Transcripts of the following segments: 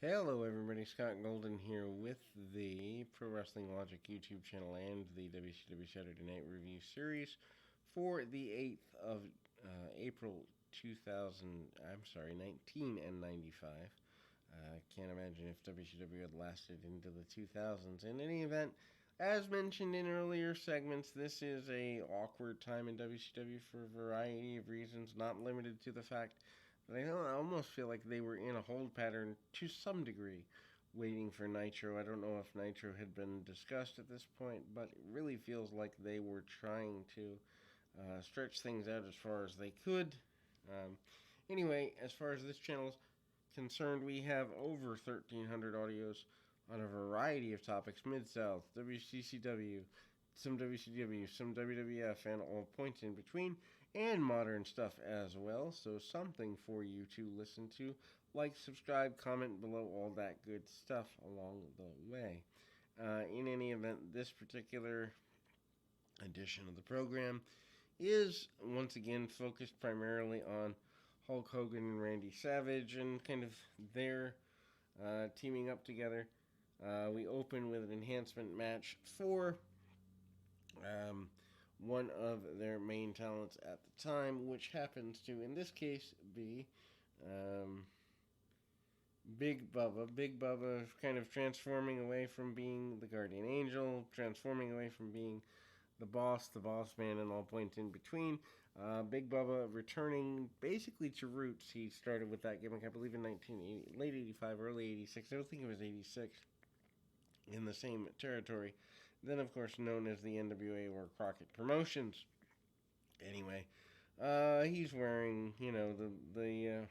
Hello, everybody. Scott Golden here with the Pro Wrestling Logic YouTube channel and the WCW Saturday Night Review series for the 8th of April 1995. I can't imagine if WCW had lasted into the 2000s. In any event, as mentioned in earlier segments, this is a awkward time in WCW for a variety of reasons, not limited to the fact but I almost feel like they were in a hold pattern to some degree, waiting for Nitro. I don't know if Nitro had been discussed at this point, but it really feels like they were trying to stretch things out as far as they could. Um, anyway, as far as this channel is concerned, we have over 1,300 audios on a variety of topics: Mid South, WCCW, some WCW, some WWF, and all points in between, and modern stuff as well. So something for you to listen to. Like, subscribe, comment below, all that good stuff along the way. In any event, this particular edition of the program is once again focused primarily on Hulk Hogan and Randy Savage and kind of their teaming up together. We open with an enhancement match for one of their main talents at the time, which happens to, in this case, be Big Bubba. Big Bubba kind of transforming away from being the Guardian Angel, transforming away from being the boss man, and all points in between. Big Bubba returning basically to roots. He started with that gimmick, I believe, in 1980, late 85, early 86. I don't think it was 86. In the same territory. Then, of course, known as the NWA or Crockett Promotions. Anyway, he's wearing, the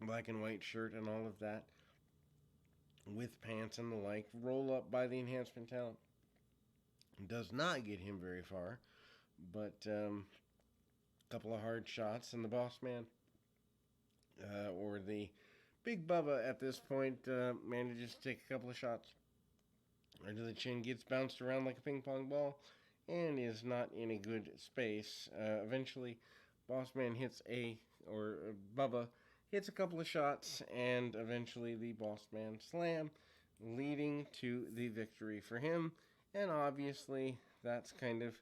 black and white shirt and all of that, with pants and the like. Roll up by the enhancement talent does not get him very far, but a couple of hard shots, and the boss man, or the Big Bubba at this point, manages to take a couple of shots under the chin, gets bounced around like a ping pong ball, and is not in a good space. Eventually, Bossman Bubba hits a couple of shots, and eventually the Bossman Slam, leading to the victory for him. And obviously, that's kind of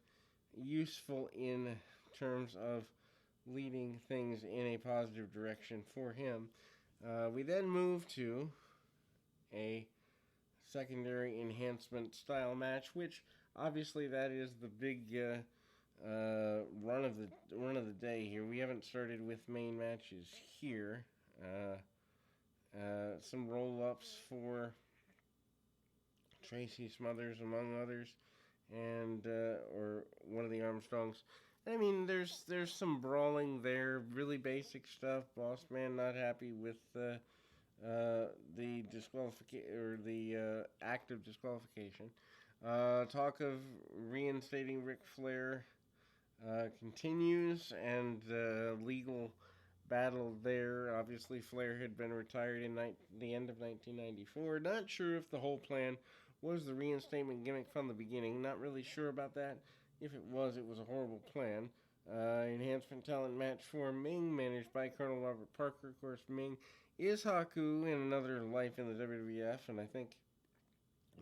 useful in terms of leading things in a positive direction for him. We then move to a secondary enhancement style match, which obviously that is the big run of the day here. We haven't started with main matches here. Some roll ups for Tracy Smothers, among others, and or one of the Armstrongs. I mean, there's some brawling there, really basic stuff. Boss Man not happy with the disqualification or the act of disqualification. Talk of reinstating Ric Flair continues, and legal battle there. Obviously, Flair had been retired in the end of 1994. Not sure if the whole plan was the reinstatement gimmick from the beginning. Not really sure about that. If it was a horrible plan. Enhancement talent match for Ming, managed by Colonel Robert Parker. Of course, Ming is Haku in another life in the WWF, and I think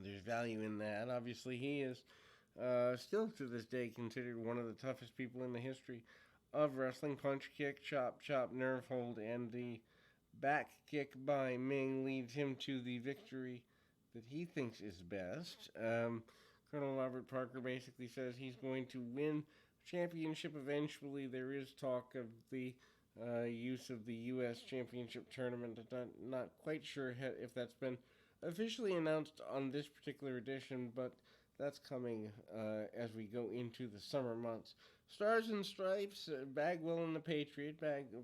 there's value in that. Obviously, he is still to this day considered one of the toughest people in the history of wrestling. Punch, kick, chop, nerve hold, and the back kick by Ming leads him to the victory that he thinks is best. Colonel Robert Parker basically says he's going to win the championship eventually. There is talk of the use of the U.S. Championship Tournament. Not quite sure if that's been officially announced on this particular edition, but that's coming as we go into the summer months. Stars and Stripes, Bagwell and the Patriot.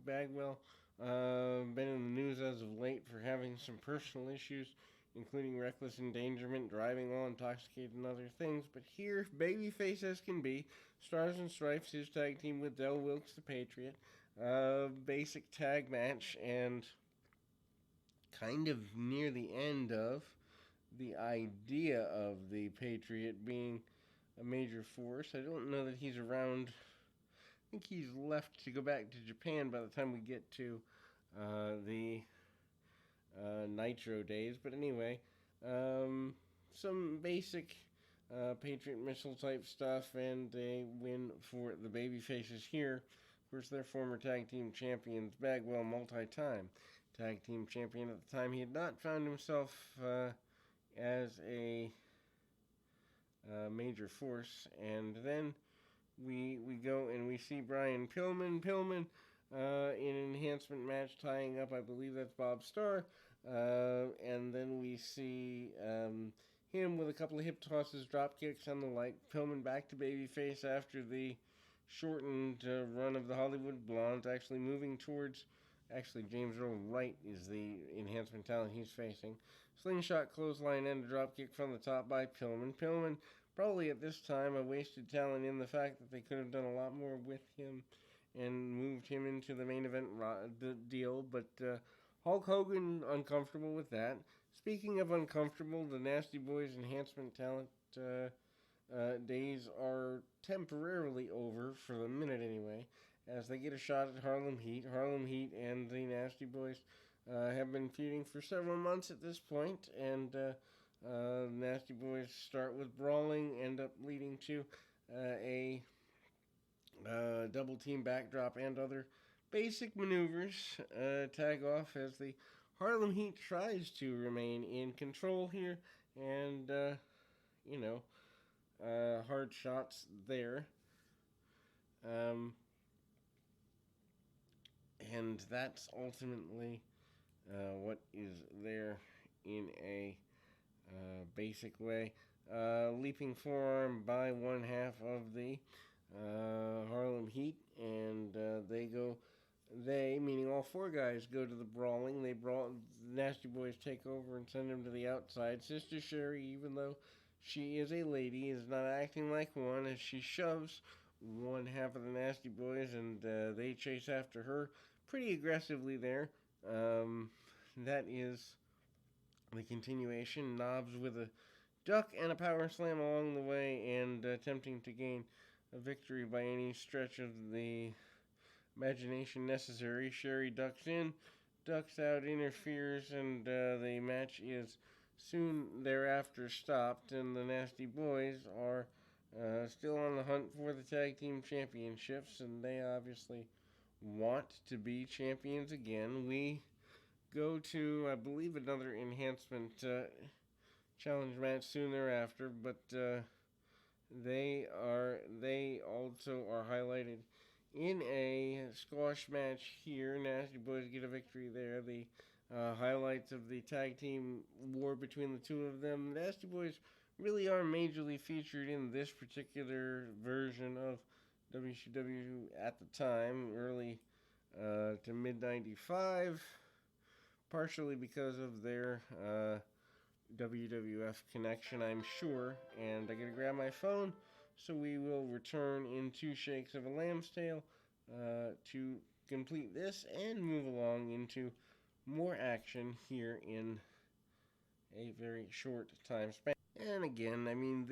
Bagwell been in the news as of late for having some personal issues, including reckless endangerment, driving while intoxicated, and other things. But here, babyface as can be, Stars and Stripes, his tag team with Del Wilkes, the Patriot. Basic tag match, and kind of near the end of the idea of the Patriot being a major force. I don't know that he's around. I think he's left to go back to Japan by the time we get to the Nitro days. But anyway, some basic Patriot missile type stuff, and a win for the babyfaces here. Of course, their former tag team champions, Bagwell, multi-time tag team champion at the time. He had not found himself as a major force, and then we go and we see Brian Pillman in an enhancement match tying up, I believe that's Bob Starr, and then we see him with a couple of hip tosses, drop kicks, and the like. Pillman back to babyface after the shortened run of the Hollywood Blondes, actually moving towards. Actually, James Earl Wright is the enhancement talent he's facing. Slingshot clothesline and a dropkick from the top by Pillman. Pillman, probably at this time, a wasted talent in the fact that they could have done a lot more with him and moved him into the main event deal. But Hulk Hogan, uncomfortable with that. Speaking of uncomfortable, the Nasty Boys enhancement talent days are temporarily over, for the minute anyway, as they get a shot at Harlem Heat. Harlem Heat and the Nasty Boys have been feuding for several months at this point, and Nasty Boys start with brawling, end up leading to a double team backdrop and other basic maneuvers. Tag off as the Harlem Heat tries to remain in control here, and hard shots there. And that's ultimately what is there in a basic way. Leaping forearm by one half of the Harlem Heat, and they, meaning all four guys, go to the brawling. The Nasty Boys take over and send them to the outside. Sister Sherry, even though she is a lady, is not acting like one, as she shoves one half of the Nasty Boys, and they chase after her pretty aggressively there. That is the continuation. Knobs with a duck and a power slam along the way, and attempting to gain a victory by any stretch of the imagination necessary. Sherry ducks in, ducks out, interferes, and the match is soon thereafter stopped, and the Nasty Boys are still on the hunt for the tag team championships, and they obviously want to be champions again. We go to, I believe, another enhancement challenge match soon thereafter, but they also are highlighted in a squash match here. Nasty Boys get a victory there. The highlights of the tag team war between the two of them. Nasty Boys really are majorly featured in this particular version of WCW at the time, early to mid 95, partially because of their WWF connection, I'm sure. And I gotta grab my phone, so we will return in 2 shakes of a lamb's tail to complete this and move along into more action here in a very short time span. And again, I mean,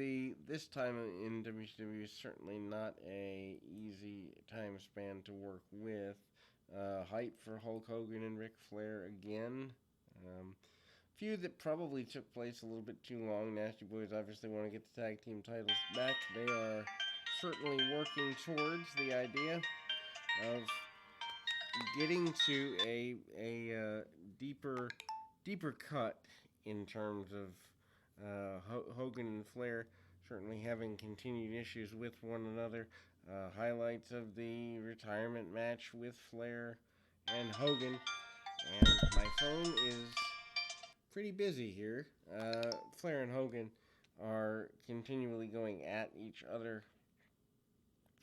this time in WCW is certainly not a easy time span to work with. Hype for Hulk Hogan and Ric Flair again. Feud that probably took place a little bit too long. Nasty Boys obviously want to get the tag team titles back. They are certainly working towards the idea of getting to a deeper cut in terms of Hogan and Flair certainly having continued issues with one another. Highlights of the retirement match with Flair and Hogan. And my phone is pretty busy here. Flair and Hogan are continually going at each other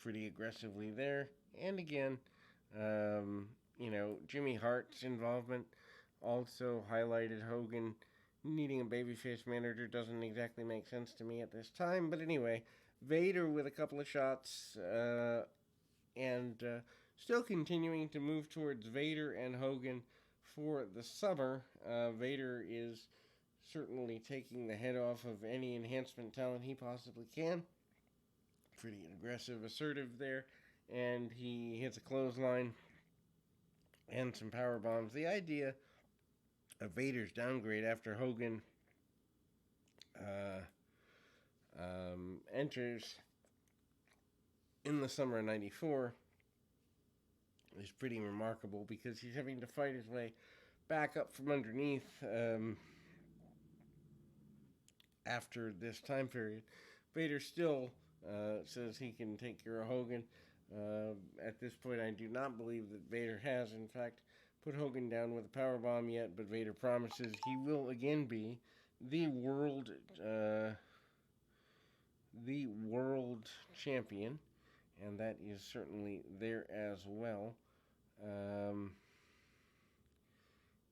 pretty aggressively there. And again, Jimmy Hart's involvement also highlighted Hogan needing a babyface manager. Doesn't exactly make sense to me at this time. But anyway, Vader with a couple of shots, and still continuing to move towards Vader and Hogan for the summer. Vader is certainly taking the head off of any enhancement talent he possibly can. Pretty aggressive, assertive there, and he hits a clothesline and some power bombs. The idea Vader's downgrade after Hogan enters in the summer of '94 is pretty remarkable because he's having to fight his way back up from underneath after this time period. Vader still says he can take care of Hogan. At this point, I do not believe that Vader has, in fact, put Hogan down with a power bomb yet, but Vader promises he will again be the world champion, and that is certainly there as well.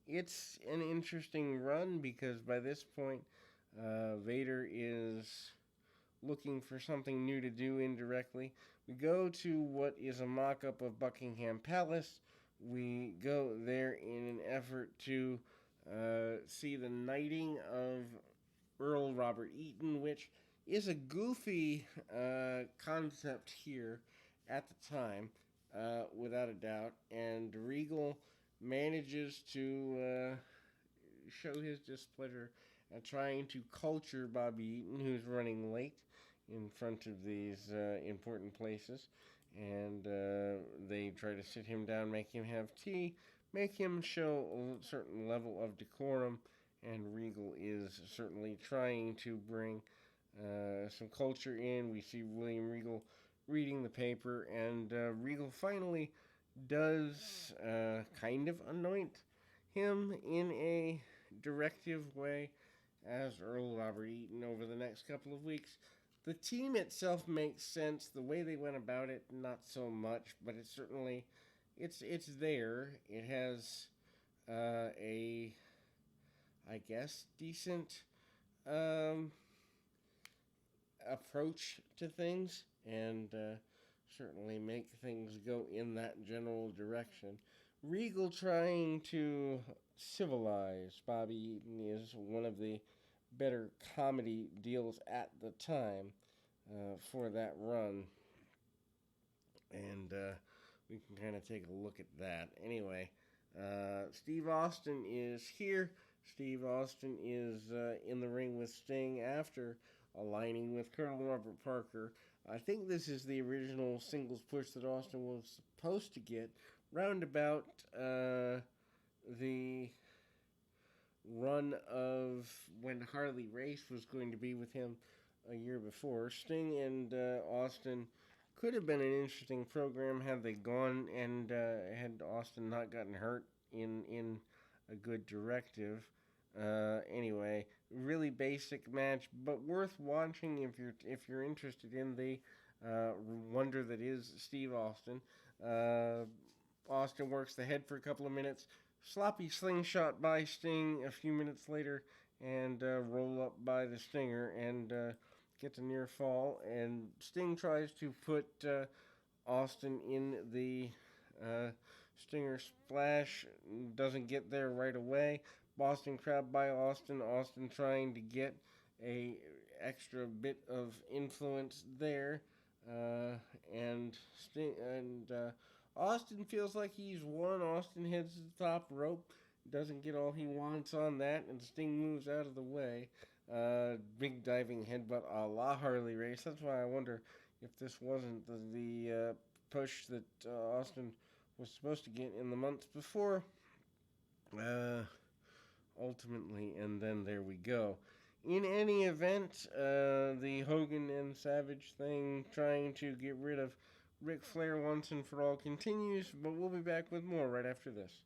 It's an interesting run because by this point, Vader is looking for something new to do indirectly. We go to what is a mock up of Buckingham Palace. We go there in an effort to see the knighting of Earl Robert Eaton, which is a goofy concept here at the time, without a doubt. And Regal manages to show his displeasure at trying to culture Bobby Eaton, who's running late in front of these important places. And they try to sit him down, make him have tea, make him show a certain level of decorum. And Regal is certainly trying to bring some culture in. We see William Regal reading the paper, and Regal finally does kind of anoint him in a directive way as Earl Robert Eaton over the next couple of weeks. The team itself makes sense. The way they went about it, not so much, but it's certainly it's there. It has a, I guess, decent approach to things, and certainly make things go in that general direction. Regal trying to civilize Bobby Eaton is one of the better comedy deals at the time for that run. And we can kind of take a look at that. Anyway, Steve Austin is here. Steve Austin is in the ring with Sting after aligning with Colonel Robert Parker. I think this is the original singles push that Austin was supposed to get roundabout the run of when Harley Race was going to be with him a year before. Sting and Austin could have been an interesting program had they gone and had Austin not gotten hurt in a good directive. Anyway, really basic match, but worth watching if you're interested in the wonder that is Steve Austin. Austin works the head for a couple of minutes, sloppy slingshot by Sting a few minutes later, and roll up by the Stinger and gets a near fall. And Sting tries to put Austin in the Stinger splash, doesn't get there right away. Boston Crab by Austin. Austin trying to get a extra bit of influence there, and Austin feels like he's won. Austin heads to the top rope, doesn't get all he wants on that, and Sting moves out of the way. Big diving headbutt a la Harley Race. That's why I wonder if this wasn't the push that Austin was supposed to get in the months before. Ultimately, and then there we go. In any event, the Hogan and Savage thing, trying to get rid of Ric Flair once and for all, continues, but we'll be back with more right after this.